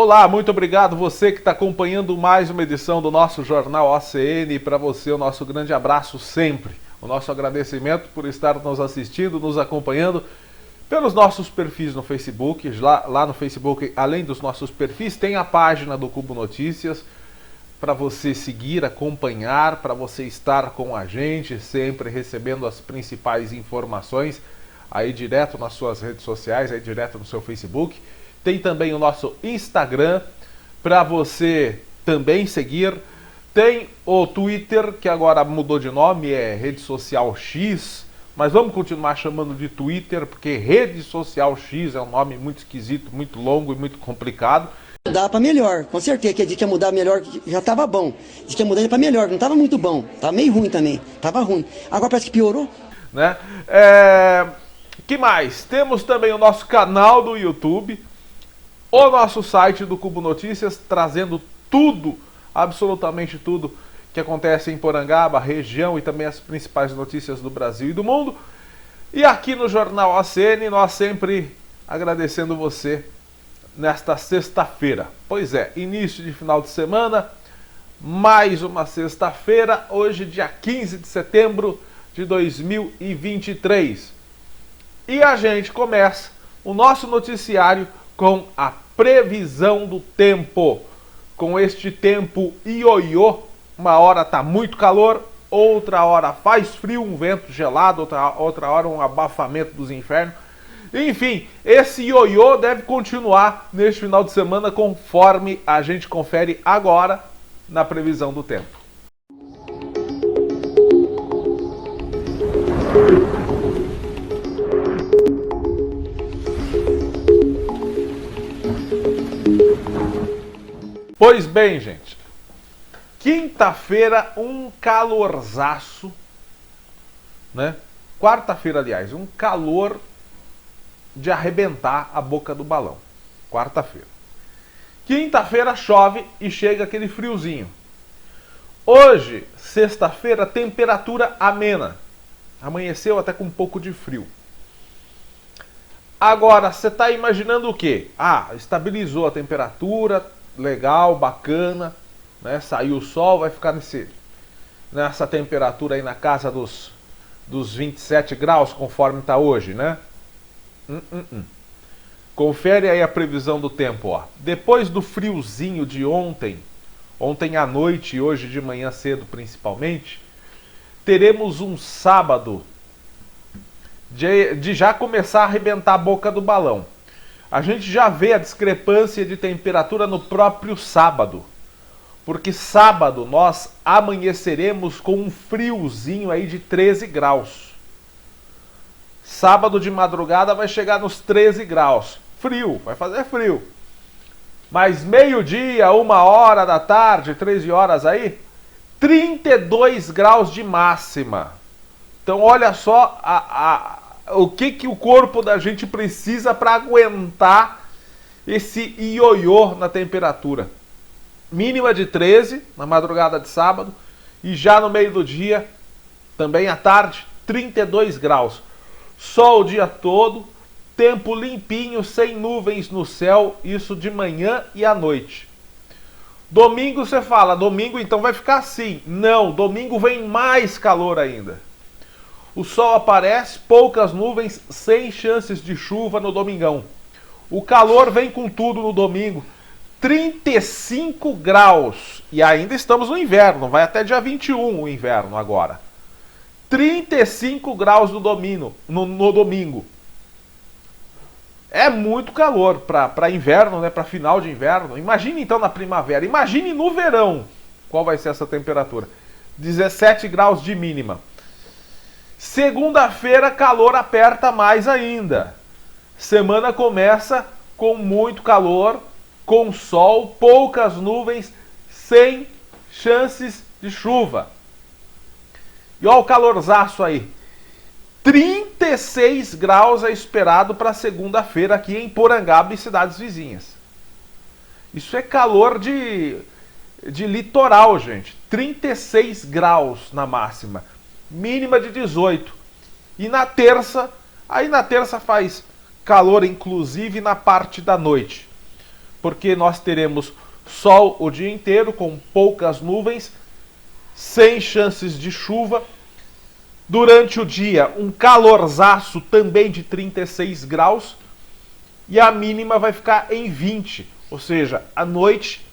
Olá, muito obrigado você que está acompanhando mais uma edição do nosso Jornal OCN. Para você, o nosso grande abraço sempre. O nosso agradecimento por estar nos assistindo, nos acompanhando pelos nossos perfis no Facebook. Lá no Facebook, além dos nossos perfis, tem a página do Cubo Notícias para você seguir, acompanhar, para você estar com a gente, sempre recebendo as principais informações aí direto nas suas redes sociais, aí direto no seu Facebook. Tem também o nosso Instagram para você também seguir. Tem o Twitter, que agora mudou de nome, é Rede Social X, mas vamos continuar chamando de Twitter, porque Rede Social X é um nome muito esquisito, muito longo e muito complicado. Dá para melhor, com certeza, que a gente ia mudar melhor, já estava bom. Diz que ia mudar para melhor, não estava muito bom, estava meio ruim também, estava ruim. Agora parece que piorou. Né? Que mais? Temos também o nosso canal do YouTube, o nosso site do Cubo Notícias, trazendo tudo, absolutamente tudo que acontece em Porangaba, região e também as principais notícias do Brasil e do mundo. E aqui no Jornal OCN, nós sempre agradecendo você nesta sexta-feira. Pois é, início de final de semana, mais uma sexta-feira, hoje dia 15 de setembro de 2023. E a gente começa o nosso noticiário com a previsão do tempo. Com este tempo ioiô, uma hora tá muito calor, outra hora faz frio, um vento gelado, outra hora um abafamento dos infernos. Enfim, esse ioiô deve continuar neste final de semana, conforme a gente confere agora na previsão do tempo. Pois bem, gente, quinta-feira um calorzaço, né? Quarta-feira, aliás, um calor de arrebentar a boca do balão. Quarta-feira. Quinta-feira chove e chega aquele friozinho. Hoje, sexta-feira, temperatura amena. Amanheceu até com um pouco de frio. Agora, você está imaginando o quê? Estabilizou a temperatura, legal, bacana, né? Saiu o sol, vai ficar nessa temperatura aí na casa dos 27 graus, conforme está hoje, né? Confere aí a previsão do tempo, ó. Depois do friozinho de ontem à noite e hoje de manhã cedo principalmente, teremos um sábado de já começar a arrebentar a boca do balão. A gente já vê a discrepância de temperatura no próprio sábado, porque sábado nós amanheceremos com um friozinho aí de 13 graus. Sábado de madrugada vai chegar nos 13 graus. Frio, vai fazer frio. Mas meio-dia, 1h da tarde, 13 horas aí, 32 graus de máxima. Então olha só o que o corpo da gente precisa para aguentar esse ioiô na temperatura. Mínima de 13 na madrugada de sábado e já no meio do dia, também à tarde, 32 graus. Sol o dia todo, tempo limpinho, sem nuvens no céu, isso de manhã e à noite. Domingo você fala, domingo então vai ficar assim. Não, domingo vem mais calor ainda. O sol aparece, poucas nuvens, sem chances de chuva no domingão. O calor vem com tudo no domingo. 35 graus. E ainda estamos no inverno, vai até dia 21 o inverno agora. 35 graus no domingo. É muito calor para inverno, né? Para final de inverno. Imagine então na primavera. Imagine no verão qual vai ser essa temperatura. 17 graus de mínima. Segunda-feira, calor aperta mais ainda. Semana começa com muito calor, com sol, poucas nuvens, sem chances de chuva. E olha o calorzaço aí. 36 graus é esperado para segunda-feira aqui em Porangaba e cidades vizinhas. Isso é calor de litoral, gente. 36 graus na máxima. Mínima de 18. E na terça faz calor inclusive na parte da noite. porque nós teremos sol o dia inteiro, com poucas nuvens, sem chances de chuva. Durante o dia, um calorzaço também de 36 graus, e a mínima vai ficar em 20, ou seja, à noite,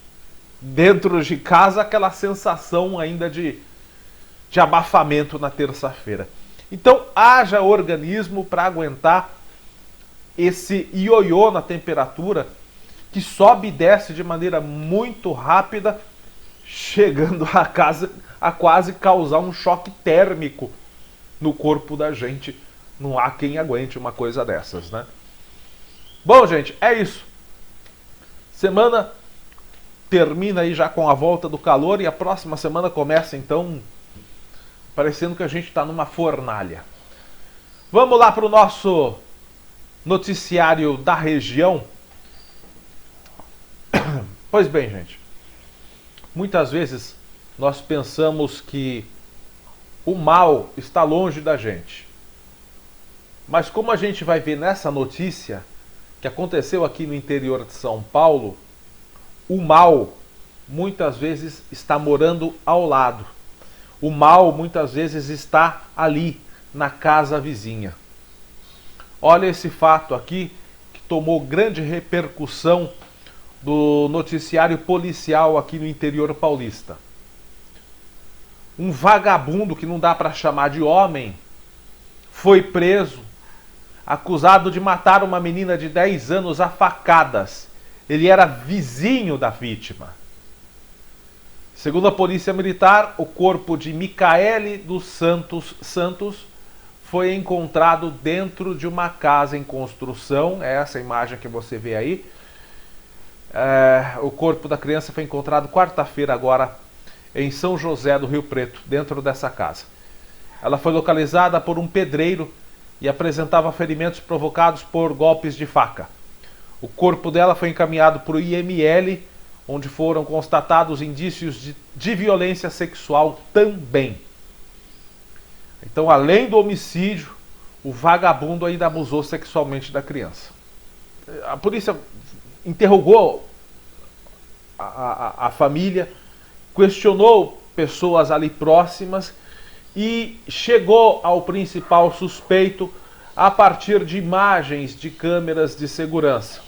dentro de casa, aquela sensação ainda de abafamento na terça-feira. Então, haja organismo para aguentar esse ioiô na temperatura, que sobe e desce de maneira muito rápida, chegando a quase causar um choque térmico no corpo da gente. Não há quem aguente uma coisa dessas, né? Bom, gente, é isso. Semana termina aí já com a volta do calor, e a próxima semana começa, então, parecendo que a gente está numa fornalha. Vamos lá para o nosso noticiário da região. Pois bem, gente, muitas vezes nós pensamos que o mal está longe da gente. Mas como a gente vai ver nessa notícia que aconteceu aqui no interior de São Paulo, o mal muitas vezes está morando ao lado. O mal muitas vezes está ali, na casa vizinha. Olha esse fato aqui, que tomou grande repercussão do noticiário policial aqui no interior paulista. Um vagabundo, que não dá para chamar de homem, foi preso, acusado de matar uma menina de 10 anos a facadas. Ele era vizinho da vítima. Segundo a Polícia Militar, o corpo de Micaele dos Santos foi encontrado dentro de uma casa em construção. É essa imagem que você vê aí. O corpo da criança foi encontrado quarta-feira agora em São José do Rio Preto, dentro dessa casa. Ela foi localizada por um pedreiro e apresentava ferimentos provocados por golpes de faca. O corpo dela foi encaminhado para o IML, onde foram constatados indícios de violência sexual também. Então, além do homicídio, o vagabundo ainda abusou sexualmente da criança. A polícia interrogou a família, questionou pessoas ali próximas e chegou ao principal suspeito a partir de imagens de câmeras de segurança.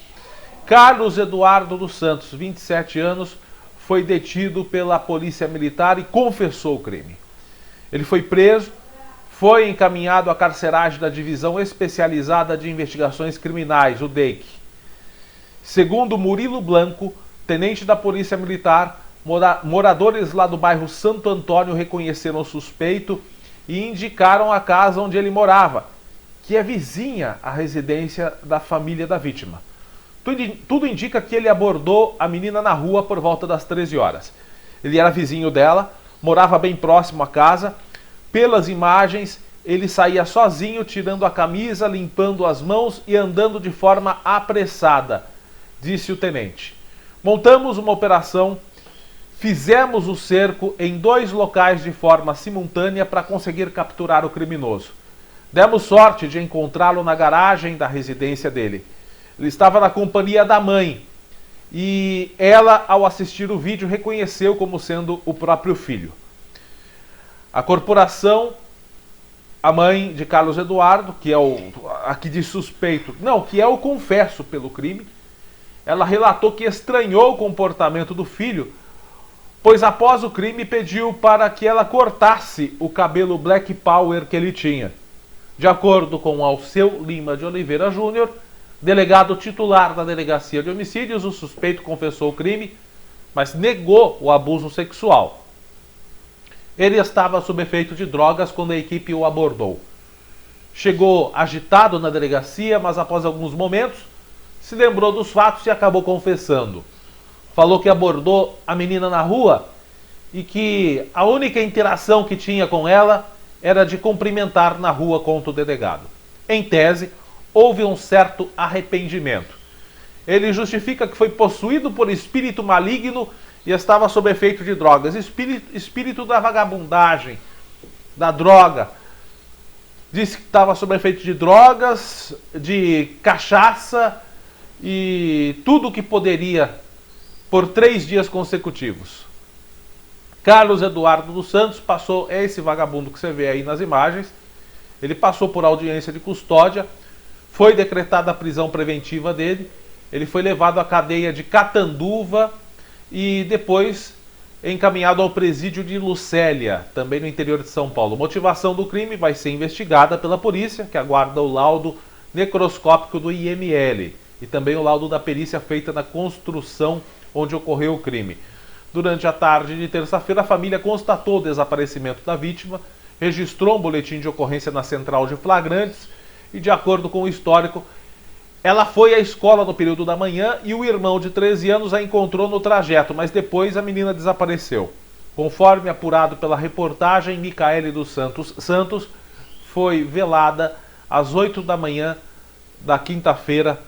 Carlos Eduardo dos Santos, 27 anos, foi detido pela Polícia Militar e confessou o crime. Ele foi preso, foi encaminhado à carceragem da Divisão Especializada de Investigações Criminais, o DEIC. Segundo Murilo Blanco, tenente da Polícia Militar, moradores lá do bairro Santo Antônio reconheceram o suspeito e indicaram a casa onde ele morava, que é vizinha à residência da família da vítima. Tudo indica que ele abordou a menina na rua por volta das 13 horas. Ele era vizinho dela, morava bem próximo à casa. Pelas imagens, ele saía sozinho, tirando a camisa, limpando as mãos e andando de forma apressada, disse o tenente. Montamos uma operação, fizemos o cerco em 2 locais de forma simultânea para conseguir capturar o criminoso. Demos sorte de encontrá-lo na garagem da residência dele. Ele estava na companhia da mãe e ela, ao assistir o vídeo, reconheceu como sendo o próprio filho. A corporação, a mãe de Carlos Eduardo, que é o aqui de suspeito, não, que é o confesso pelo crime, ela relatou que estranhou o comportamento do filho, pois após o crime pediu para que ela cortasse o cabelo Black Power que ele tinha. De acordo com Alceu Lima de Oliveira Júnior, delegado titular da Delegacia de Homicídios, o suspeito confessou o crime, mas negou o abuso sexual. Ele estava sob efeito de drogas quando a equipe o abordou. Chegou agitado na delegacia, mas após alguns momentos se lembrou dos fatos e acabou confessando. Falou que abordou a menina na rua e que a única interação que tinha com ela era de cumprimentar na rua, contra o delegado. Em tese, houve um certo arrependimento. Ele justifica que foi possuído por espírito maligno e estava sob efeito de drogas. Espírito da vagabundagem, da droga. Disse que estava sob efeito de drogas, de cachaça e tudo que poderia por 3 dias consecutivos. Carlos Eduardo dos Santos passou, é esse vagabundo que você vê aí nas imagens, ele passou por audiência de custódia, foi decretada a prisão preventiva dele, ele foi levado à cadeia de Catanduva e depois encaminhado ao presídio de Lucélia, também no interior de São Paulo. Motivação do crime vai ser investigada pela polícia, que aguarda o laudo necroscópico do IML e também o laudo da perícia feita na construção onde ocorreu o crime. Durante a tarde de terça-feira, a família constatou o desaparecimento da vítima, registrou um boletim de ocorrência na central de flagrantes e, de acordo com o histórico, ela foi à escola no período da manhã e o irmão de 13 anos a encontrou no trajeto, mas depois a menina desapareceu. Conforme apurado pela reportagem, Micaele dos Santos foi velada às 8 da manhã da quinta-feira,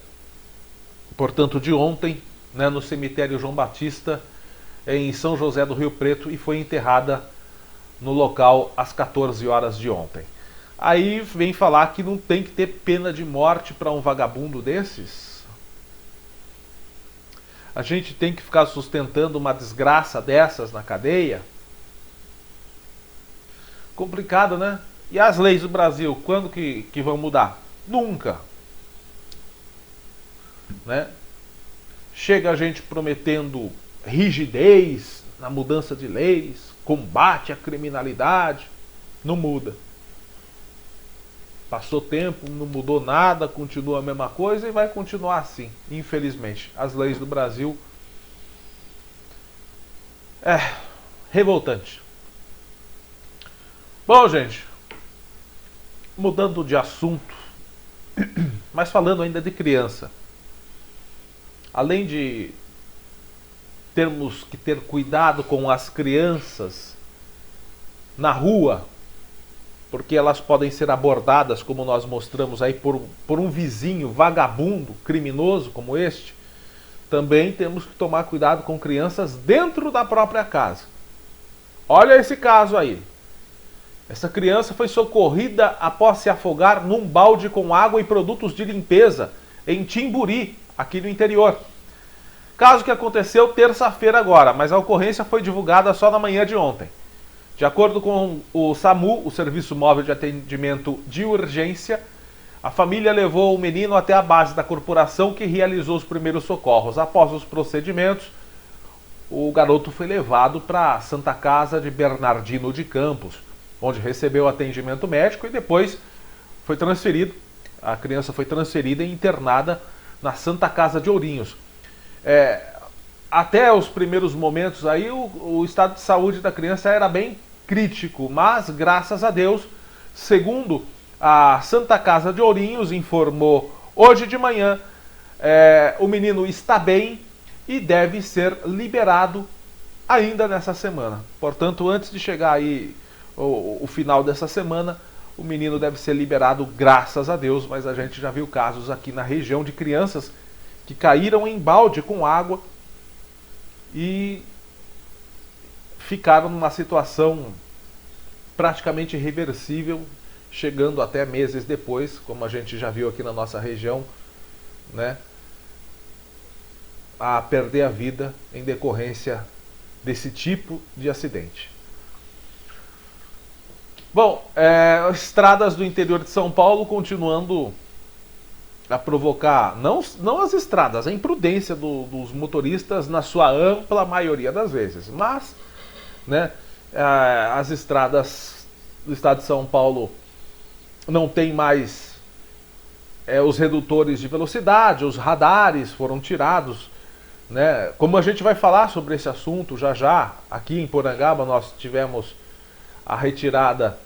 portanto de ontem, né, no cemitério João Batista, em São José do Rio Preto, e foi enterrada no local às 14 horas de ontem. Aí vem falar que não tem que ter pena de morte para um vagabundo desses? A gente tem que ficar sustentando uma desgraça dessas na cadeia? Complicado, né? E as leis do Brasil, quando que vão mudar? Nunca. Né? Chega a gente prometendo rigidez na mudança de leis, combate à criminalidade, não muda. Passou tempo, não mudou nada, continua a mesma coisa e vai continuar assim, infelizmente. As leis do Brasil é revoltante. Bom, gente, mudando de assunto, mas falando ainda de criança. Além de termos que ter cuidado com as crianças na rua, porque elas podem ser abordadas, como nós mostramos aí, por um vizinho vagabundo, criminoso como este, também temos que tomar cuidado com crianças dentro da própria casa. Olha esse caso aí. Essa criança foi socorrida após se afogar num balde com água e produtos de limpeza em Timburi, aqui no interior. Caso que aconteceu terça-feira agora, mas a ocorrência foi divulgada só na manhã de ontem. De acordo com o SAMU, o Serviço Móvel de Atendimento de Urgência, a família levou o menino até a base da corporação que realizou os primeiros socorros. Após os procedimentos, o garoto foi levado para a Santa Casa de Bernardino de Campos, onde recebeu atendimento médico e depois foi transferido. A criança foi transferida e internada na Santa Casa de Ourinhos. Até os primeiros momentos aí, o estado de saúde da criança era bem crítico, mas graças a Deus, segundo a Santa Casa de Ourinhos informou hoje de manhã, o menino está bem e deve ser liberado ainda nessa semana. Portanto, antes de chegar aí o final dessa semana, o menino deve ser liberado, graças a Deus, mas a gente já viu casos aqui na região de crianças que caíram em balde com água e ficaram numa situação praticamente irreversível, chegando até meses depois, como a gente já viu aqui na nossa região, né, a perder a vida em decorrência desse tipo de acidente. Bom, estradas do interior de São Paulo continuando a provocar, não as estradas, a imprudência dos motoristas na sua ampla maioria das vezes, mas, né, as estradas do estado de São Paulo não tem mais os redutores de velocidade, os radares foram tirados, né? Como a gente vai falar sobre esse assunto já já, aqui em Porangaba nós tivemos a retirada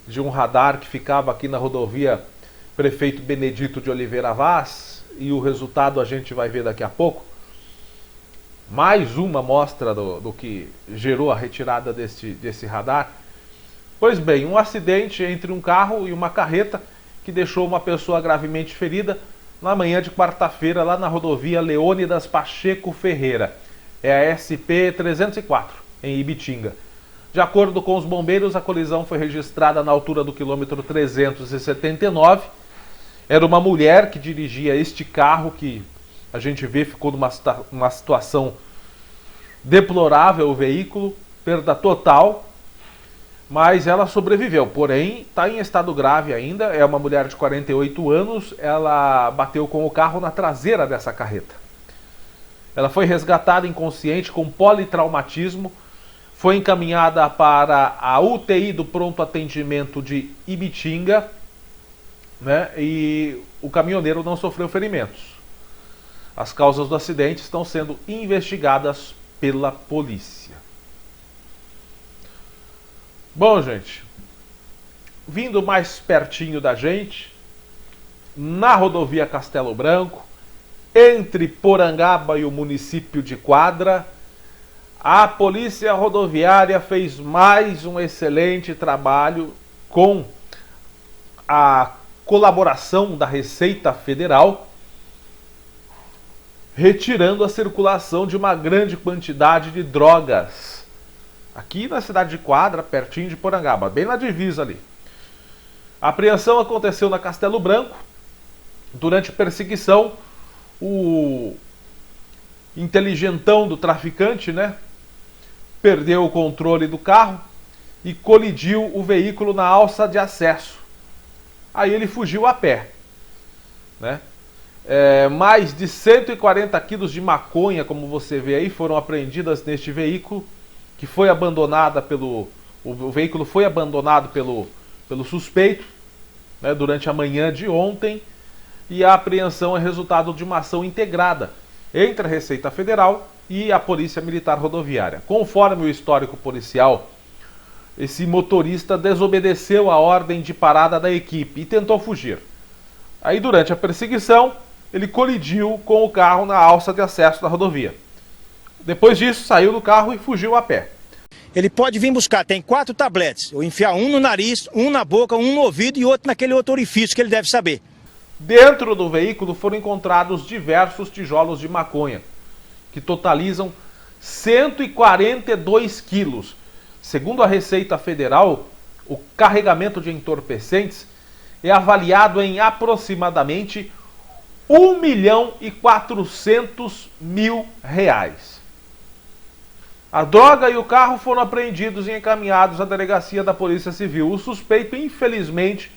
de um radar que ficava aqui na rodovia Prefeito Benedito de Oliveira Vaz, e o resultado a gente vai ver daqui a pouco. Mais uma amostra do que gerou a retirada desse radar. Pois bem, um acidente entre um carro e uma carreta que deixou uma pessoa gravemente ferida na manhã de quarta-feira lá na rodovia Leônidas Pacheco Ferreira. É a SP-304, em Ibitinga. De acordo com os bombeiros, a colisão foi registrada na altura do quilômetro 379. Era uma mulher que dirigia este carro que A gente vê, ficou numa situação deplorável o veículo, perda total, mas ela sobreviveu, porém está em estado grave ainda. É uma mulher de 48 anos, ela bateu com o carro na traseira dessa carreta. Ela foi resgatada inconsciente com politraumatismo, foi encaminhada para a UTI do pronto atendimento de Ibitinga, né? E o caminhoneiro não sofreu ferimentos. As causas do acidente estão sendo investigadas pela polícia. Bom, gente, vindo mais pertinho da gente, na rodovia Castelo Branco, entre Porangaba e o município de Quadra, a Polícia Rodoviária fez mais um excelente trabalho com a colaboração da Receita Federal, retirando a circulação de uma grande quantidade de drogas aqui na cidade de Quadra, pertinho de Porangaba, bem na divisa ali. A apreensão aconteceu na Castelo Branco. Durante perseguição, o inteligentão do traficante, né, perdeu o controle do carro e colidiu o veículo na alça de acesso. Aí ele fugiu a pé, né? Mais de 140 quilos de maconha, como você vê aí, foram apreendidas neste veículo, que foi abandonada pelo... O veículo foi abandonado pelo suspeito, né, durante a manhã de ontem, e a apreensão é resultado de uma ação integrada entre a Receita Federal e a Polícia Militar Rodoviária. Conforme o histórico policial, esse motorista desobedeceu a ordem de parada da equipe e tentou fugir. Aí, durante a perseguição, ele colidiu com o carro na alça de acesso da rodovia. Depois disso, saiu do carro e fugiu a pé. Ele pode vir buscar, tem 4 tabletes, ou enfiar um no nariz, um na boca, um no ouvido e outro naquele outro orifício que ele deve saber. Dentro do veículo foram encontrados diversos tijolos de maconha, que totalizam 142 quilos. Segundo a Receita Federal, o carregamento de entorpecentes é avaliado em aproximadamente R$1.400.000. A droga e o carro foram apreendidos e encaminhados à delegacia da Polícia Civil. O suspeito, infelizmente,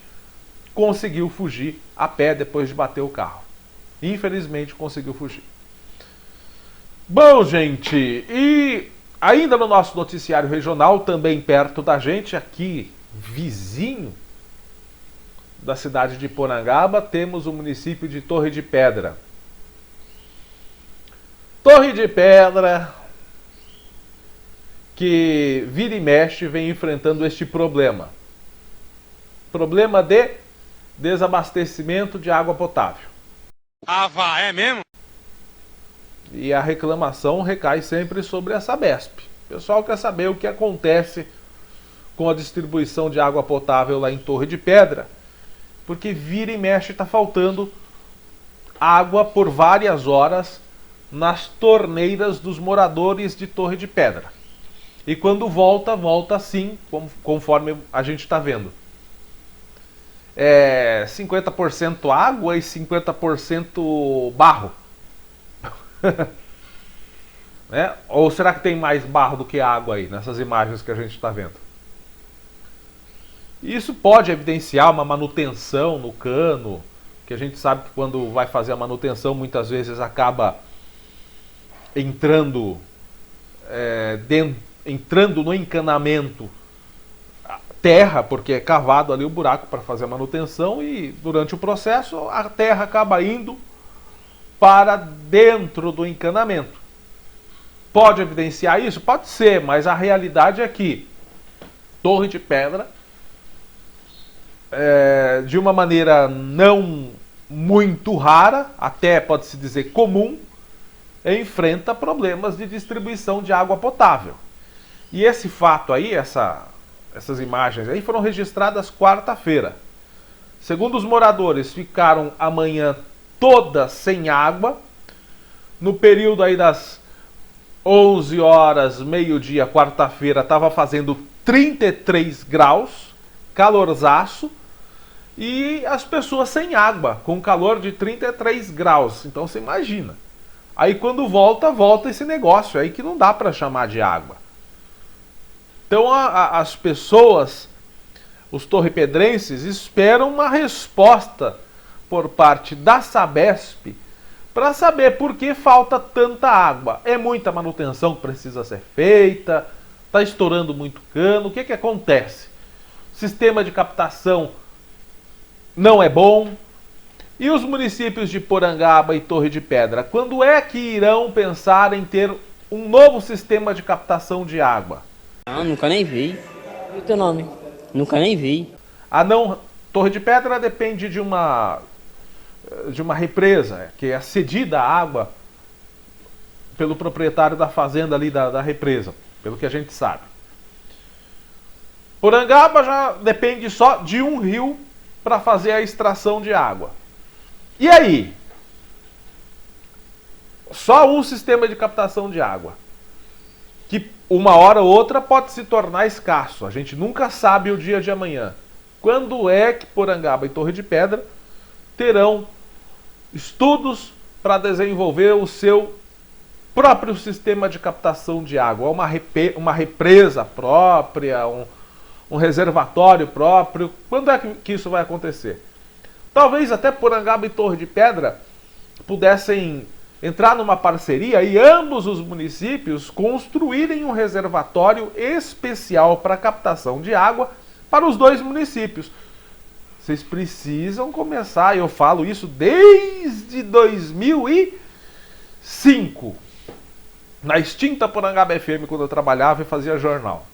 conseguiu fugir a pé depois de bater o carro. Infelizmente, conseguiu fugir. Bom, gente, e ainda no nosso noticiário regional, também perto da gente, aqui, vizinho da cidade de Porangaba, temos o município de Torre de Pedra. Torre de Pedra, que vira e mexe, vem enfrentando este problema. Problema de desabastecimento de água potável. Ah, vá, é mesmo? E a reclamação recai sempre sobre a Sabesp. O pessoal quer saber o que acontece com a distribuição de água potável lá em Torre de Pedra, porque vira e mexe está faltando água por várias horas nas torneiras dos moradores de Torre de Pedra. E quando volta, volta sim, conforme a gente está vendo. 50% água e 50% barro. Né? Ou será que tem mais barro do que água aí nessas imagens que a gente está vendo? Isso pode evidenciar uma manutenção no cano, que a gente sabe que quando vai fazer a manutenção muitas vezes acaba entrando no encanamento terra, porque é cavado ali o buraco para fazer a manutenção, e durante o processo a terra acaba indo para dentro do encanamento. Pode evidenciar isso? Pode ser, mas a realidade é que Torre de Pedra, de uma maneira não muito rara, até pode-se dizer comum, enfrenta problemas de distribuição de água potável. E esse fato aí, essas imagens aí foram registradas quarta-feira. Segundo os moradores, ficaram a manhã toda sem água. No período aí das 11 horas, meio-dia, quarta-feira, estava fazendo 33 graus, calorzaço. e as pessoas sem água, com calor de 33 graus. Então você imagina. Aí quando volta esse negócio aí que não dá para chamar de água. Então as pessoas, os torrepedrenses, esperam uma resposta por parte da Sabesp para saber por que falta tanta água. É muita manutenção que precisa ser feita, está estourando muito cano, o que que acontece? O sistema de captação não é bom. E os municípios de Porangaba e Torre de Pedra, quando é que irão pensar em ter um novo sistema de captação de água? Ah, nunca nem vi. E o teu nome? Nunca nem vi. Torre de Pedra depende de uma represa, que é cedida a água pelo proprietário da fazenda ali da represa, pelo que a gente sabe. Porangaba já depende só de um rio para fazer a extração de água. E aí? Só um sistema de captação de água, que uma hora ou outra pode se tornar escasso. A gente nunca sabe o dia de amanhã. Quando é que Porangaba e Torre de Pedra terão estudos para desenvolver o seu próprio sistema de captação de água? Uma represa própria, um reservatório próprio. Quando é que isso vai acontecer? Talvez até Porangaba e Torre de Pedra pudessem entrar numa parceria e ambos os municípios construírem um reservatório especial para captação de água para os dois municípios. Vocês precisam começar, eu falo isso desde 2005, na extinta Porangaba FM, quando eu trabalhava e fazia jornal.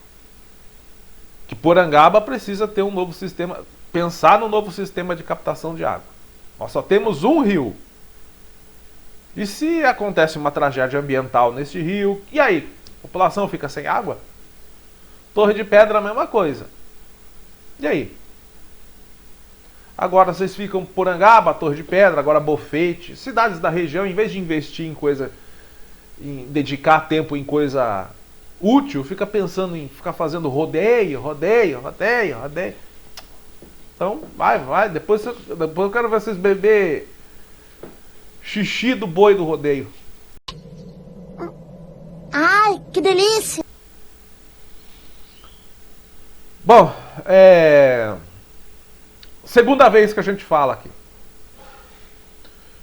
Que Porangaba precisa ter um novo sistema, pensar no novo sistema de captação de água. Nós só temos um rio. E se acontece uma tragédia ambiental nesse rio, e aí? A população fica sem água? Torre de Pedra, a mesma coisa. E aí? Agora vocês ficam Porangaba, Torre de Pedra, agora Bofete, cidades da região, em vez de investir em dedicar tempo em coisa útil, fica pensando em ficar fazendo rodeio. Então, vai. Depois eu quero ver vocês beber xixi do boi do rodeio. Ai, que delícia! Bom, segunda vez que a gente fala aqui.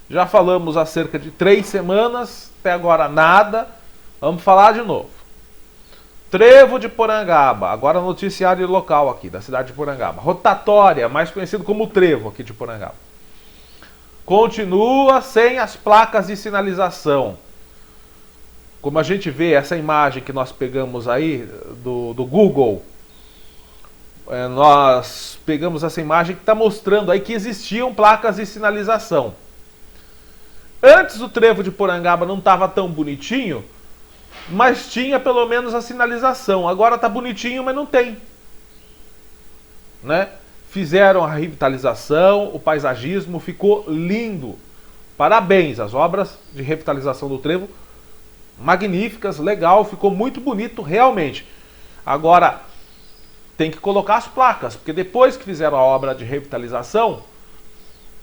Já falamos há cerca de 3 semanas, até agora nada. Vamos falar de novo. Trevo de Porangaba, agora noticiário local aqui, da cidade de Porangaba. Rotatória, mais conhecido como Trevo aqui de Porangaba. Continua sem as placas de sinalização. Como a gente vê essa imagem que nós pegamos aí do Google, nós pegamos essa imagem que está mostrando aí que existiam placas de sinalização. Antes o Trevo de Porangaba não estava tão bonitinho, mas tinha pelo menos a sinalização. Agora está bonitinho, mas não tem. Né? Fizeram a revitalização, o paisagismo ficou lindo. Parabéns, as obras de revitalização do Trevo, magníficas, legal, ficou muito bonito realmente. Agora, tem que colocar as placas, porque depois que fizeram a obra de revitalização,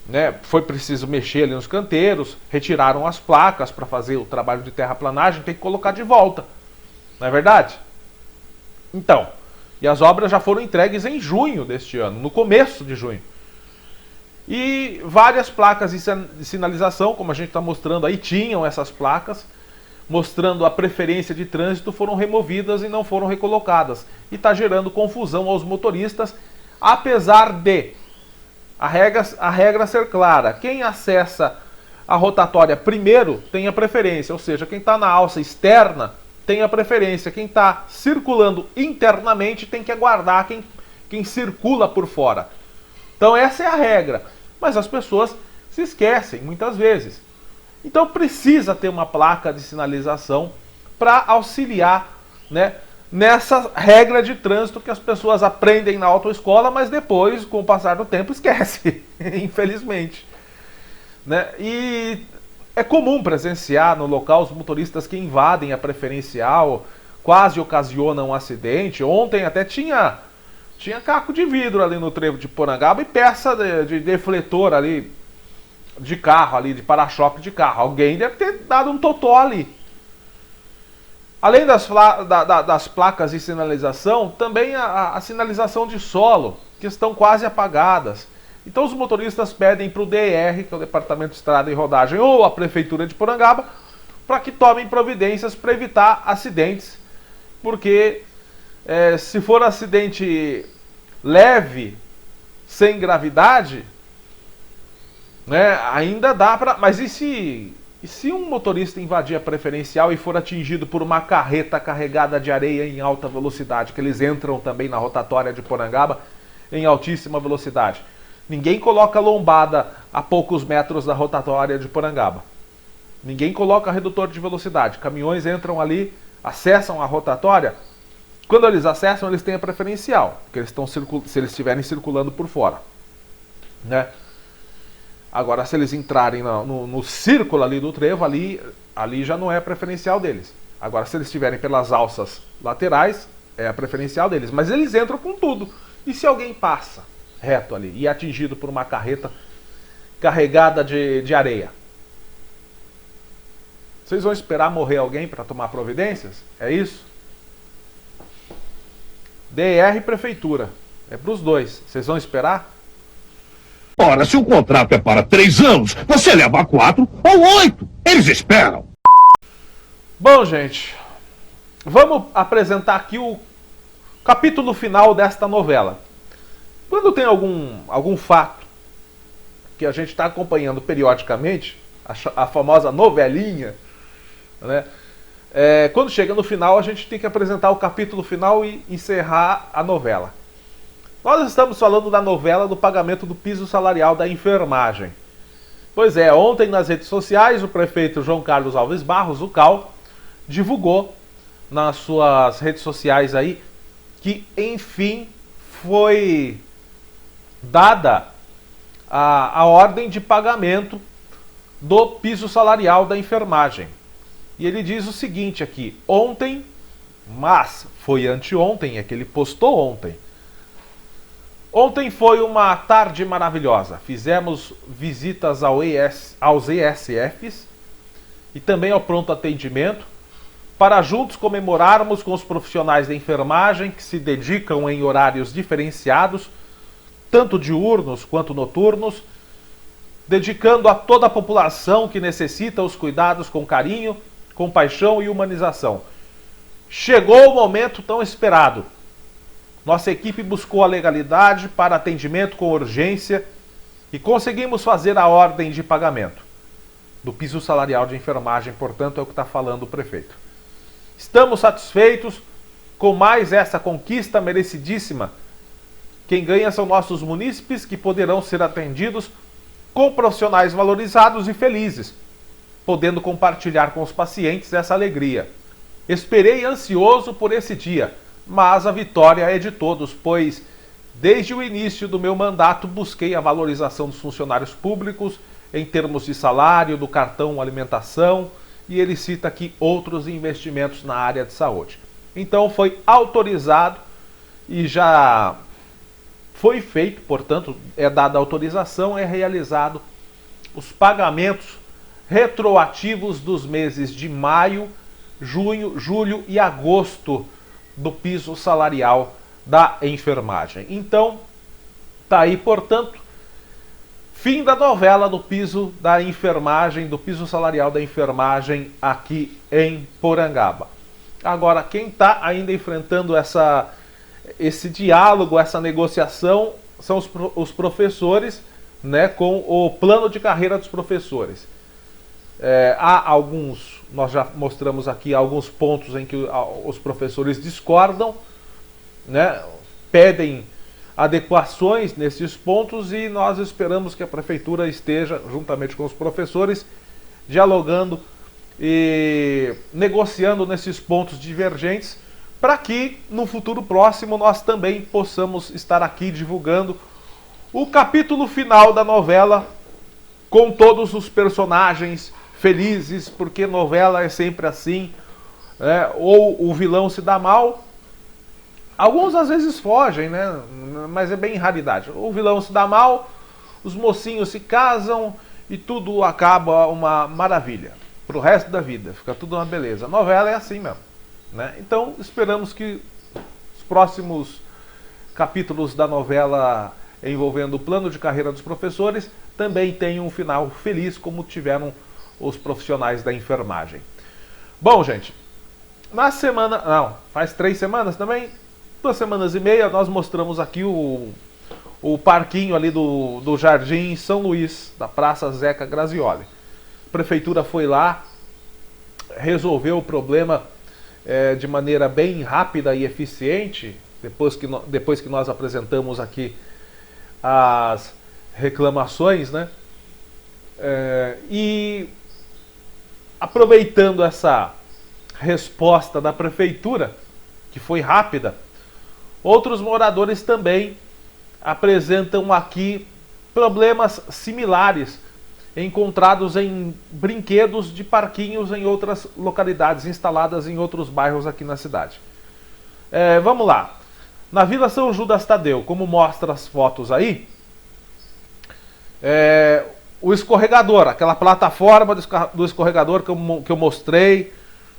né, foi preciso mexer ali nos canteiros, retiraram as placas para fazer o trabalho de terraplanagem, tem que colocar de volta. Não é verdade? Então, e as obras já foram entregues em junho deste ano, no começo de junho. E várias placas de sinalização, como a gente está mostrando aí, tinham essas placas, mostrando a preferência de trânsito, foram removidas e não foram recolocadas. E está gerando confusão aos motoristas, apesar de a regra ser clara. Quem acessa a rotatória primeiro tem a preferência, ou seja, quem está na alça externa tem a preferência. Quem está circulando internamente tem que aguardar quem circula por fora. Então essa é a regra. Mas as pessoas se esquecem muitas vezes. Então precisa ter uma placa de sinalização para auxiliar, né, nessa regra de trânsito que as pessoas aprendem na autoescola, mas depois, com o passar do tempo, esquece, infelizmente. Né? E é comum presenciar no local os motoristas que invadem a preferencial, quase ocasionam um acidente. Ontem até tinha tinha caco de vidro ali no trevo de Porangaba e peça de defletor ali, de carro ali, de para-choque de carro. Alguém deve ter dado um totó ali. Além das placas de sinalização, também a sinalização de solo, que estão quase apagadas. Então os motoristas pedem para o DR, que é o Departamento de Estrada e Rodagem, ou a Prefeitura de Porangaba, para que tomem providências para evitar acidentes, porque se for acidente leve, sem gravidade, né, ainda dá para... Mas e se um motorista invadir a preferencial e for atingido por uma carreta carregada de areia em alta velocidade, que eles entram também na rotatória de Porangaba em altíssima velocidade? Ninguém coloca lombada a poucos metros da rotatória de Porangaba. Ninguém coloca redutor de velocidade. Caminhões entram ali, acessam a rotatória. Quando eles acessam, eles têm a preferencial, porque eles estão se eles estiverem circulando por fora, né? Agora, se eles entrarem no círculo ali do trevo, ali já não é a preferencial deles. Agora, se eles estiverem pelas alças laterais, é a preferencial deles. Mas eles entram com tudo. E se alguém passa reto ali e é atingido por uma carreta carregada de areia? Vocês vão esperar morrer alguém para tomar providências? É isso? DR e Prefeitura. É para os dois. Vocês vão esperar? Ora, se o contrato é para 3 anos, você leva 4 ou 8. Eles esperam. Bom, gente, vamos apresentar aqui o capítulo final desta novela. Quando tem algum fato que a gente está acompanhando periodicamente, a famosa novelinha, né? Quando chega no final, a gente tem que apresentar o capítulo final e encerrar a novela. Nós estamos falando da novela do pagamento do piso salarial da enfermagem. Pois é, ontem nas redes sociais, o prefeito João Carlos Alves Barros, o CAL, divulgou nas suas redes sociais aí que, enfim, foi dada a ordem de pagamento do piso salarial da enfermagem. E ele diz o seguinte aqui: ontem, mas foi anteontem, é que ele postou ontem. Ontem foi uma tarde maravilhosa. Fizemos visitas aos ESFs e também ao pronto atendimento para juntos comemorarmos com os profissionais da enfermagem que se dedicam em horários diferenciados, tanto diurnos quanto noturnos, dedicando a toda a população que necessita os cuidados com carinho, compaixão e humanização. Chegou o momento tão esperado. Nossa equipe buscou a legalidade para atendimento com urgência e conseguimos fazer a ordem de pagamento do piso salarial de enfermagem, portanto, é o que está falando o prefeito. Estamos satisfeitos com mais essa conquista merecidíssima. Quem ganha são nossos munícipes, que poderão ser atendidos com profissionais valorizados e felizes, podendo compartilhar com os pacientes essa alegria. Esperei ansioso por esse dia, mas a vitória é de todos, pois desde o início do meu mandato busquei a valorização dos funcionários públicos em termos de salário, do cartão alimentação, e ele cita aqui outros investimentos na área de saúde. Então foi autorizado e já foi feito, portanto, é dada autorização, é realizado os pagamentos retroativos dos meses de maio, junho, julho e agosto do piso salarial da enfermagem. Então, tá aí, portanto, fim da novela do piso da enfermagem, do piso salarial da enfermagem aqui em Porangaba. Agora, quem está ainda enfrentando esse diálogo, essa negociação, são os professores, né, com o plano de carreira dos professores. Há alguns, nós já mostramos aqui alguns pontos em que os professores discordam, né, pedem adequações nesses pontos e nós esperamos que a prefeitura esteja, juntamente com os professores, dialogando e negociando nesses pontos divergentes para que no futuro próximo nós também possamos estar aqui divulgando o capítulo final da novela com todos os personagens felizes, porque novela é sempre assim, ou o vilão se dá mal, Alguns às vezes fogem, né? Mas é bem raridade. O vilão se dá mal, os mocinhos se casam e tudo acaba uma maravilha. Pro resto da vida, fica tudo uma beleza. A novela é assim mesmo, né? Então esperamos que os próximos capítulos da novela envolvendo o plano de carreira dos professores também tenham um final feliz, como tiveram os profissionais da enfermagem. Bom, gente, na semana... Não, faz 3 semanas também? 2 semanas e meia, nós mostramos aqui o parquinho ali do Jardim São Luís, da Praça Zeca Grazioli. A prefeitura foi lá, resolveu o problema de maneira bem rápida e eficiente, depois que nós apresentamos aqui as reclamações, né? E aproveitando essa resposta da prefeitura, que foi rápida, outros moradores também apresentam aqui problemas similares encontrados em brinquedos de parquinhos em outras localidades, instaladas em outros bairros aqui na cidade. Vamos lá. Na Vila São Judas Tadeu, como mostra as fotos aí, o escorregador, aquela plataforma do escorregador que eu mostrei,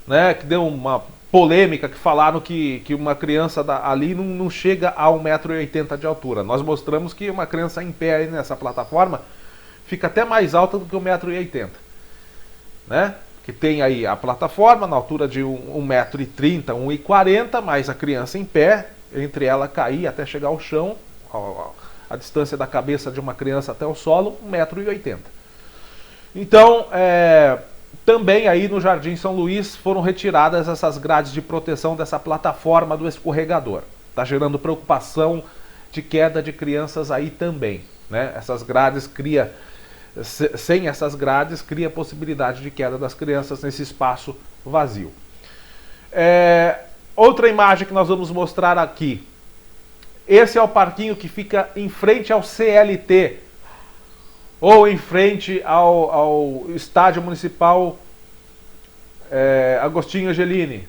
né, que deu uma polêmica, que falaram que uma criança ali não chega a 1,80 m de altura. Nós mostramos que uma criança em pé aí nessa plataforma fica até mais alta do que 1,80 m, né? Que tem aí a plataforma na altura de 1,30 m, 1,40 m, mais a criança em pé, entre ela cair até chegar ao chão, a distância da cabeça de uma criança até o solo, 1,80 m. Então, também aí no Jardim São Luís foram retiradas essas grades de proteção dessa plataforma do escorregador. Está gerando preocupação de queda de crianças aí também, né? Essas grades sem essas grades cria a possibilidade de queda das crianças nesse espaço vazio. Outra imagem que nós vamos mostrar aqui. Esse é o parquinho que fica em frente ao CLT, ou em frente ao estádio municipal Agostinho Angelini,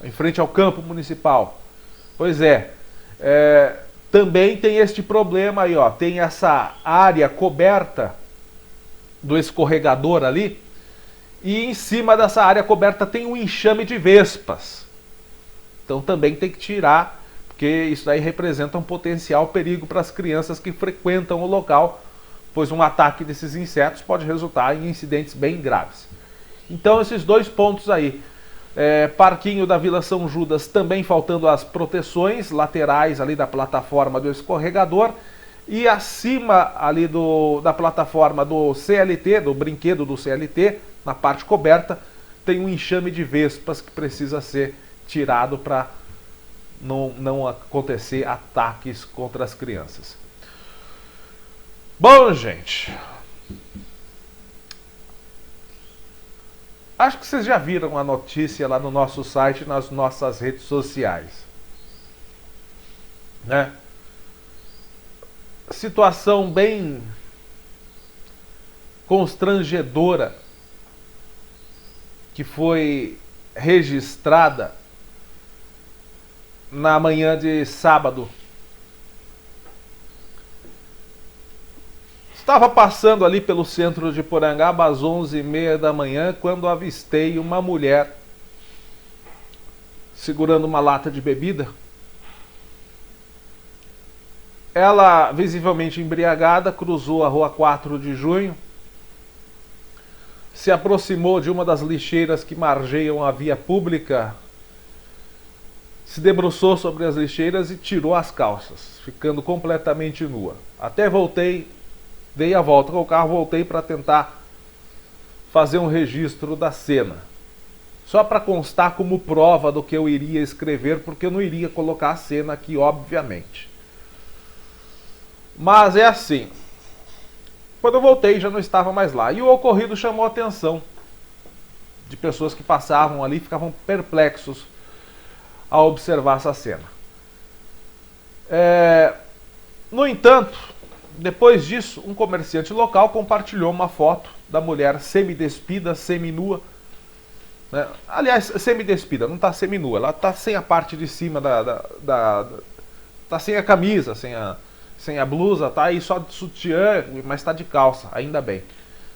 em frente ao campo municipal. Pois também tem este problema aí, ó, tem essa área coberta do escorregador ali, e em cima dessa área coberta tem um enxame de vespas. Então também tem que tirar, porque isso aí representa um potencial perigo para as crianças que frequentam o local, pois um ataque desses insetos pode resultar em incidentes bem graves. Então esses 2 pontos aí, parquinho da Vila São Judas também faltando as proteções laterais ali da plataforma do escorregador, e acima ali da plataforma do CLT, do brinquedo do CLT, na parte coberta, tem um enxame de vespas que precisa ser tirado para não acontecer ataques contra as crianças. Bom, gente, acho que vocês já viram a notícia lá no nosso site, nas nossas redes sociais, né? Situação bem constrangedora que foi registrada na manhã de sábado. Estava passando ali pelo centro de Porangaba às 11h30 da manhã quando avistei uma mulher segurando uma lata de bebida. Ela, visivelmente embriagada, cruzou a rua 4 de junho, se aproximou de uma das lixeiras que margeiam a via pública, se debruçou sobre as lixeiras e tirou as calças, ficando completamente nua. Até dei a volta com o carro, voltei para tentar fazer um registro da cena. Só para constar como prova do que eu iria escrever, porque eu não iria colocar a cena aqui, obviamente. Mas é assim, quando eu voltei já não estava mais lá, e o ocorrido chamou a atenção de pessoas que passavam ali e ficavam perplexos ao observar essa cena. No entanto, depois disso, um comerciante local compartilhou uma foto da mulher semidespida, seminua, né? Aliás, semi-despida, não está seminua, ela está sem a parte de cima tá sem a camisa, sem a blusa, tá aí só de sutiã, mas está de calça, ainda bem.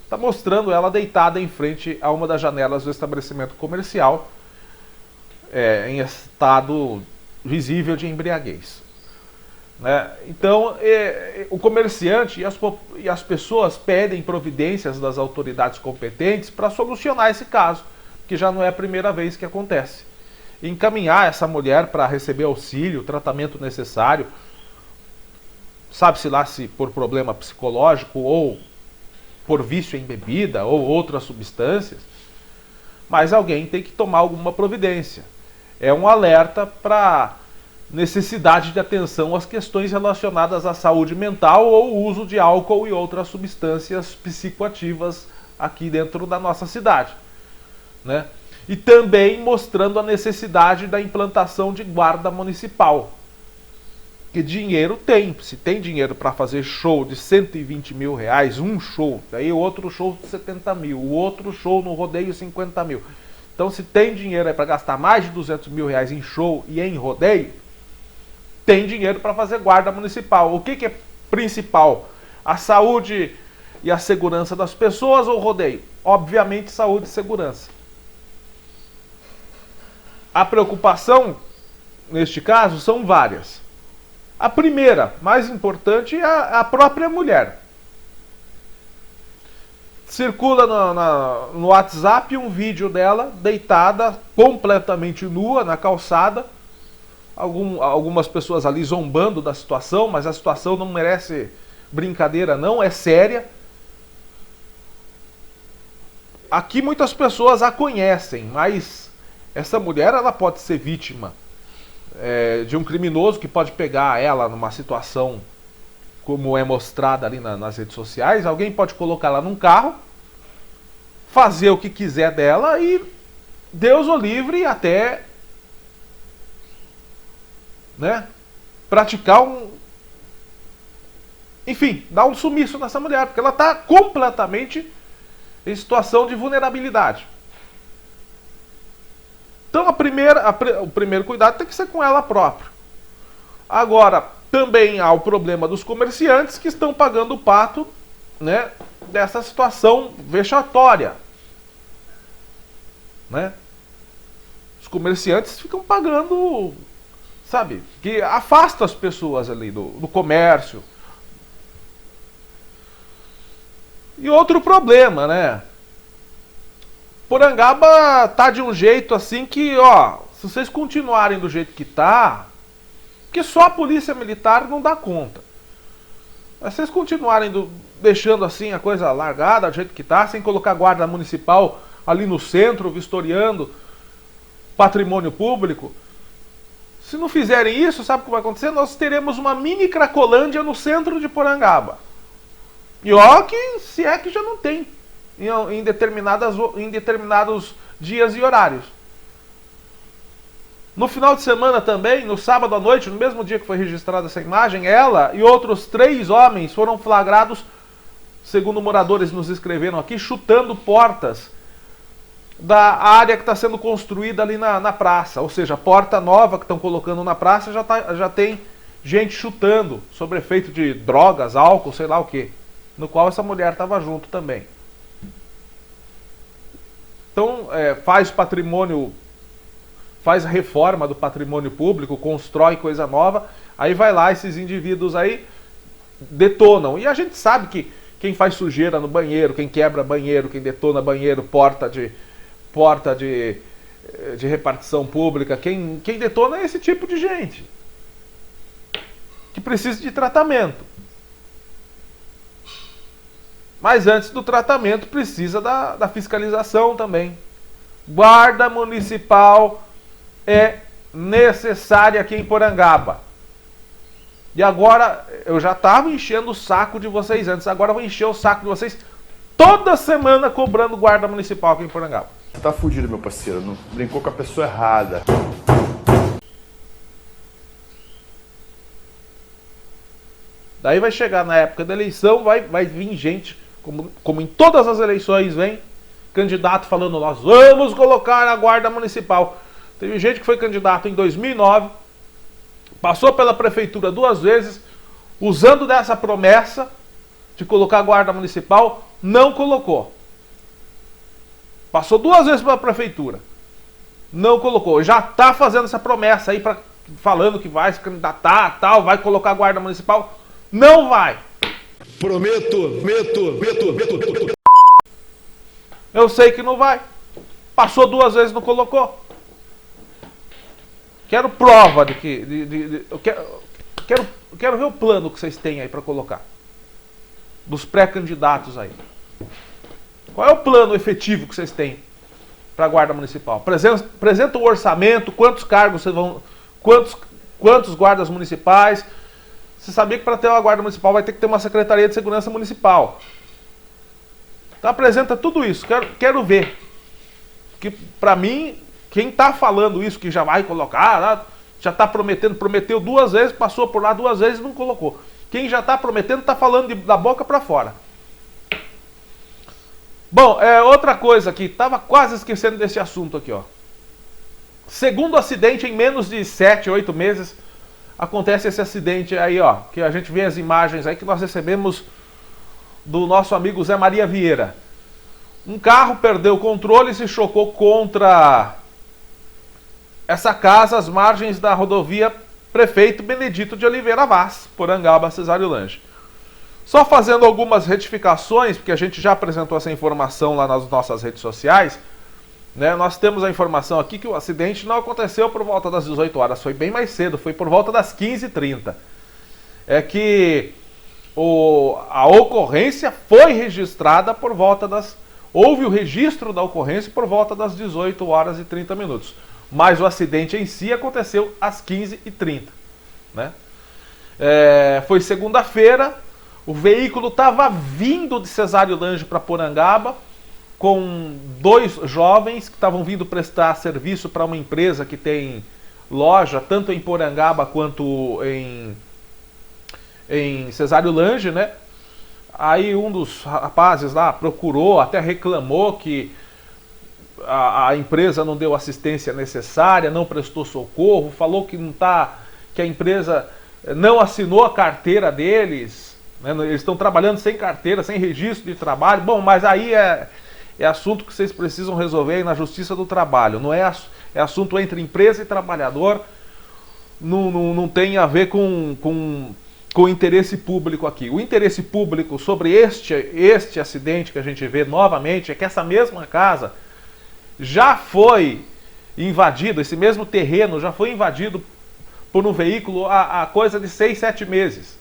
Está mostrando ela deitada em frente a uma das janelas do estabelecimento comercial, em estado visível de embriaguez, né? Então, o comerciante e as pessoas pedem providências das autoridades competentes para solucionar esse caso, que já não é a primeira vez que acontece. Encaminhar essa mulher para receber auxílio, tratamento necessário, sabe-se lá se por problema psicológico ou por vício em bebida ou outras substâncias, mas alguém tem que tomar alguma providência. É um alerta para necessidade de atenção às questões relacionadas à saúde mental ou uso de álcool e outras substâncias psicoativas aqui dentro da nossa cidade, né? E também mostrando a necessidade da implantação de guarda municipal. Que dinheiro tem, se tem dinheiro para fazer show de 120 mil reais, um show, aí outro show de 70 mil, o outro show no rodeio 50 mil. Então se tem dinheiro para gastar mais de 200 mil reais em show e em rodeio, tem dinheiro para fazer guarda municipal. O que é principal? A saúde e a segurança das pessoas ou rodeio? Obviamente saúde e segurança. A preocupação, neste caso, são várias. A primeira, mais importante, é a própria mulher. Circula no WhatsApp um vídeo dela deitada, completamente nua, na calçada. Algumas pessoas ali zombando da situação, mas a situação não merece brincadeira não, é séria. Aqui muitas pessoas a conhecem, mas essa mulher ela pode ser vítima de um criminoso que pode pegar ela numa situação como é mostrada ali nas redes sociais. Alguém pode colocar ela num carro, fazer o que quiser dela e Deus o livre até, né, praticar enfim, dar um sumiço nessa mulher, porque ela está completamente em situação de vulnerabilidade. Então o primeiro cuidado tem que ser com ela própria. Agora, também há o problema dos comerciantes que estão pagando o pato, né, dessa situação vexatória, né? Os comerciantes ficam pagando, sabe, que afasta as pessoas ali do comércio. E outro problema, né? Porangaba tá de um jeito assim que, ó, se vocês continuarem do jeito que tá, porque só a polícia militar não dá conta. Mas se vocês continuarem deixando assim a coisa largada do jeito que tá, sem colocar guarda municipal ali no centro, vistoriando patrimônio público, se não fizerem isso, sabe o que vai acontecer? Nós teremos uma mini Cracolândia no centro de Porangaba. E ó que se é que já não tem em determinados dias e horários. No final de semana também, no sábado à noite, no mesmo dia que foi registrada essa imagem, ela e outros 3 homens foram flagrados, segundo moradores nos escreveram aqui, chutando portas da área que está sendo construída ali na praça. Ou seja, a porta nova que estão colocando na praça já tem gente chutando, sob efeito de drogas, álcool, sei lá o que, no qual essa mulher estava junto também. Então, faz a reforma do patrimônio público, constrói coisa nova, aí vai lá, esses indivíduos aí detonam. E a gente sabe que quem faz sujeira no banheiro, quem quebra banheiro, quem detona banheiro, porta de repartição pública, quem detona é esse tipo de gente, que precisa de tratamento. Mas antes do tratamento precisa da fiscalização também. Guarda municipal é necessária aqui em Porangaba. E agora, eu já estava enchendo o saco de vocês antes, agora eu vou encher o saco de vocês toda semana cobrando guarda municipal aqui em Porangaba. Você tá fudido, meu parceiro, não brincou com a pessoa errada. Daí vai chegar na época da eleição, vai vir gente, como em todas as eleições vem, candidato falando, nós vamos colocar a guarda municipal. Teve gente que foi candidato em 2009, passou pela prefeitura 2 vezes, usando dessa promessa de colocar a guarda municipal, não colocou. Passou 2 vezes pela prefeitura, não colocou. Já está fazendo essa promessa aí, falando que vai se candidatar, tal, vai colocar a guarda municipal. Não vai. Prometo. Eu sei que não vai. Passou 2 vezes, não colocou. Quero prova de que... eu quero ver o plano que vocês têm aí para colocar. Dos pré-candidatos aí. Qual é o plano efetivo que vocês têm para a Guarda Municipal? Apresenta o orçamento, quantos cargos vocês vão... Quantos guardas municipais? Você sabia que para ter uma Guarda Municipal vai ter que ter uma Secretaria de Segurança Municipal. Então apresenta tudo isso. Quero ver. Que para mim... Quem está falando isso, que já vai colocar, já está prometendo, prometeu 2 vezes, passou por lá 2 vezes e não colocou. Quem já está prometendo está falando da boca para fora. Bom, outra coisa aqui, estava quase esquecendo desse assunto aqui, ó. Segundo acidente em menos de 7, 8 meses, acontece esse acidente aí, ó, que a gente vê as imagens aí que nós recebemos do nosso amigo Zé Maria Vieira. Um carro perdeu o controle e se chocou contra essa casa às margens da rodovia Prefeito Benedito de Oliveira Vaz, Porangaba, Cesário Lange. Só fazendo algumas retificações, porque a gente já apresentou essa informação lá nas nossas redes sociais, né? Nós temos a informação aqui que o acidente não aconteceu por volta das 18 horas, foi bem mais cedo, foi por volta das 15h30. É que a ocorrência foi registrada por volta das... Houve o registro da ocorrência por volta das 18 horas e 30 minutos. Mas o acidente em si aconteceu às 15h30. Né? Foi segunda-feira, o veículo estava vindo de Cesário Lange para Porangaba, com 2 jovens que estavam vindo prestar serviço para uma empresa que tem loja, tanto em Porangaba quanto em Cesário Lange, né? Aí um dos rapazes lá procurou, até reclamou que a empresa não deu assistência necessária, não prestou socorro, falou que que a empresa não assinou a carteira deles, né? Eles estão trabalhando sem carteira, sem registro de trabalho. Bom, mas aí é assunto que vocês precisam resolver aí na Justiça do Trabalho, não é assunto entre empresa e trabalhador, não tem a ver com o interesse público aqui. O interesse público sobre este acidente que a gente vê novamente é que essa mesma casa já foi invadido, esse mesmo terreno já foi invadido por um veículo há coisa de 6, 7 meses.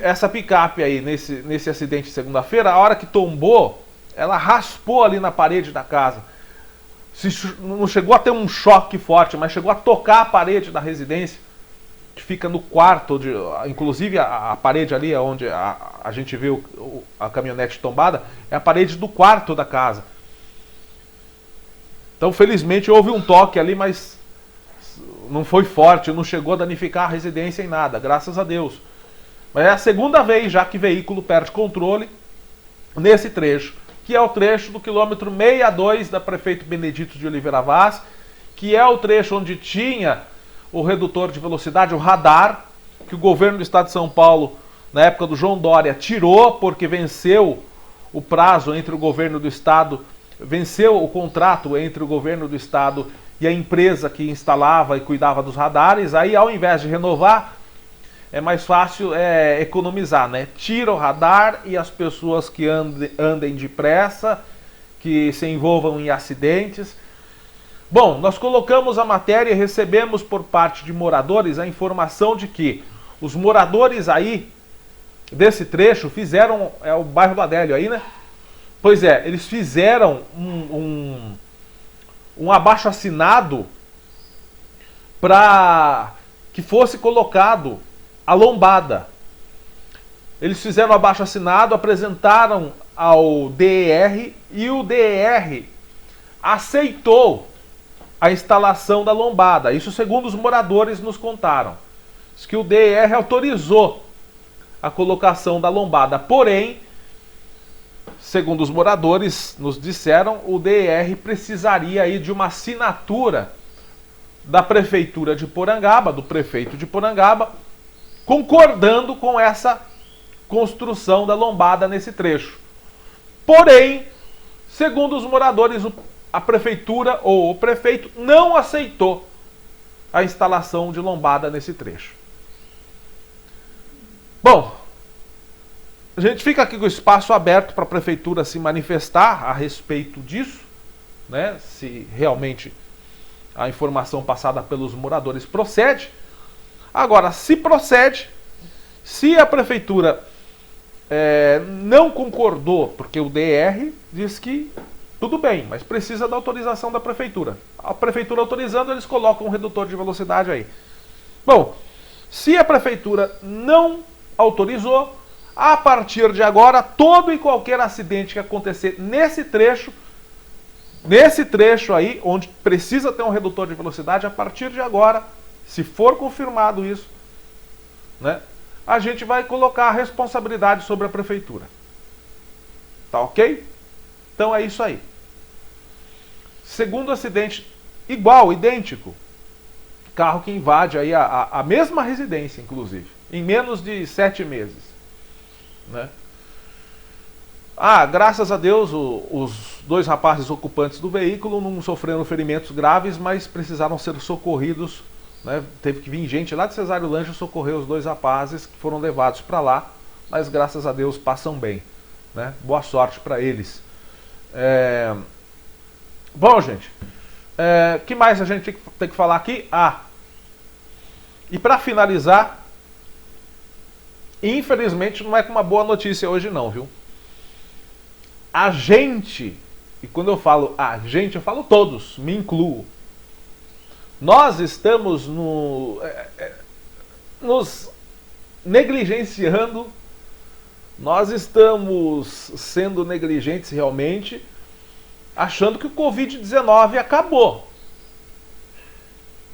Essa picape aí, nesse acidente de segunda-feira, a hora que tombou, ela raspou ali na parede da casa. Não chegou a ter um choque forte, mas chegou a tocar a parede da residência, que fica no quarto, inclusive a parede ali onde a gente viu a caminhonete tombada, é a parede do quarto da casa. Então felizmente houve um toque ali, mas não foi forte, não chegou a danificar a residência em nada, graças a Deus. Mas é a segunda vez já que veículo perde controle nesse trecho, que é o trecho do quilômetro 62 da Prefeito Benedito de Oliveira Vaz, que é o trecho onde tinha o redutor de velocidade, o radar, que o governo do estado de São Paulo, na época do João Dória, tirou porque venceu o prazo entre o governo do estado, venceu o contrato entre o governo do estado e a empresa que instalava e cuidava dos radares. Aí, ao invés de renovar, é mais fácil economizar, né? Tira o radar e as pessoas que andem depressa, que se envolvam em acidentes. Bom, nós colocamos a matéria e recebemos por parte de moradores a informação de que os moradores aí desse trecho fizeram, é o bairro do Adélio aí, né? Pois é, eles fizeram um abaixo-assinado para que fosse colocado a lombada. Eles fizeram o abaixo-assinado, apresentaram ao DER e o DER aceitou a instalação da lombada. Isso segundo os moradores nos contaram. Diz que o DER autorizou a colocação da lombada. Porém, segundo os moradores nos disseram, o DER precisaria aí de uma assinatura da prefeitura de Porangaba, do prefeito de Porangaba, concordando com essa construção da lombada nesse trecho. Porém, segundo os moradores, a prefeitura ou o prefeito não aceitou a instalação de lombada nesse trecho. Bom, a gente fica aqui com o espaço aberto para a prefeitura se manifestar a respeito disso, né? Se realmente a informação passada pelos moradores procede. Agora, se procede, se a prefeitura não concordou, porque o DR diz que tudo bem, mas precisa da autorização da prefeitura. A prefeitura autorizando, eles colocam um redutor de velocidade aí. Bom, se a prefeitura não autorizou, a partir de agora, todo e qualquer acidente que acontecer nesse trecho aí, onde precisa ter um redutor de velocidade, a partir de agora, se for confirmado isso, né, a gente vai colocar a responsabilidade sobre a prefeitura. Tá ok? Então é isso aí. Segundo acidente igual, idêntico, carro que invade aí a mesma residência, inclusive, em menos de 7 meses. Né? Graças a Deus, os 2 rapazes ocupantes do veículo não sofreram ferimentos graves, mas precisaram ser socorridos. Né? Teve que vir gente lá de Cesário Lange socorrer os 2 rapazes que foram levados para lá, mas graças a Deus passam bem. Né? Boa sorte para eles. Bom, gente, que mais a gente tem que falar aqui? E para finalizar, infelizmente não é com uma boa notícia hoje não, viu? A gente, e quando eu falo a gente, eu falo todos, me incluo. Nós estamos nos negligenciando, nós estamos sendo negligentes realmente, achando que o Covid-19 acabou.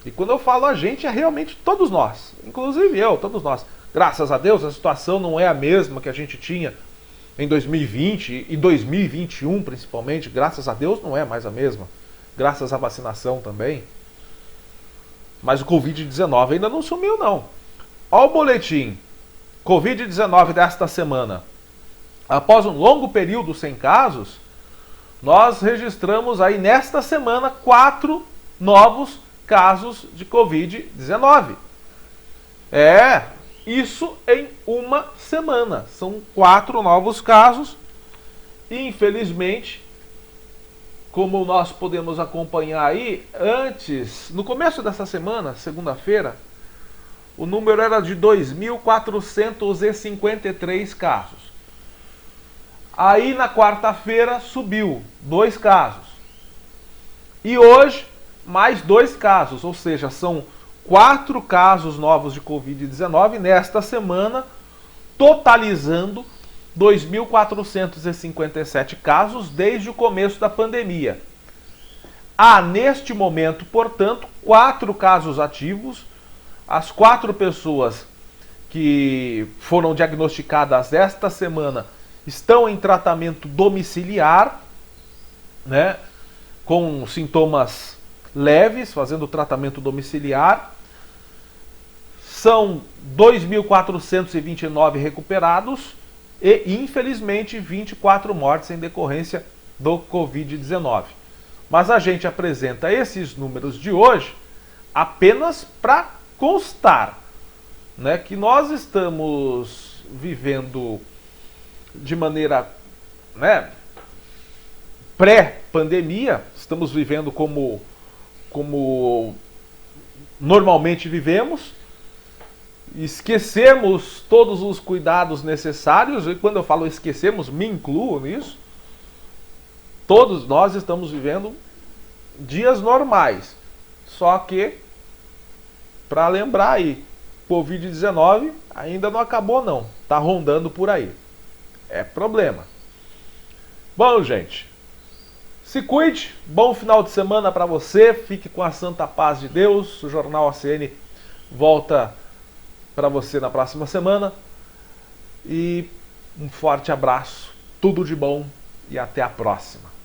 E quando eu falo a gente, é realmente todos nós, inclusive eu, todos nós. Graças a Deus, a situação não é a mesma que a gente tinha em 2020 e 2021, principalmente. Graças a Deus não é mais a mesma. Graças à vacinação também. Mas o Covid-19 ainda não sumiu, não. Olha o boletim Covid-19 desta semana. Após um longo período sem casos, nós registramos aí nesta semana 4 novos casos de Covid-19. Isso em uma semana. São 4 novos casos. E infelizmente, como nós podemos acompanhar aí, no começo dessa semana, segunda-feira, o número era de 2.453 casos. Aí na quarta-feira subiu 2 casos. E hoje, mais 2 casos, ou seja, são 4 casos novos de Covid-19 nesta semana, totalizando 2.457 casos desde o começo da pandemia. Há, neste momento, portanto, 4 casos ativos. As 4 pessoas que foram diagnosticadas esta semana estão em tratamento domiciliar, né, com sintomas leves, fazendo tratamento domiciliar. São 2.429 recuperados e, infelizmente, 24 mortes em decorrência do Covid-19. Mas a gente apresenta esses números de hoje apenas para constar, né, que nós estamos vivendo de maneira, né, pré-pandemia, estamos vivendo como normalmente vivemos, esquecemos todos os cuidados necessários, e quando eu falo esquecemos, me incluo nisso. Todos nós estamos vivendo dias normais, só que, para lembrar aí, Covid-19 ainda não acabou não, tá rondando por aí, é problema. Bom, gente, se cuide, bom final de semana para você, fique com a santa paz de Deus. O Jornal ACN volta para você na próxima semana e um forte abraço, tudo de bom e até a próxima.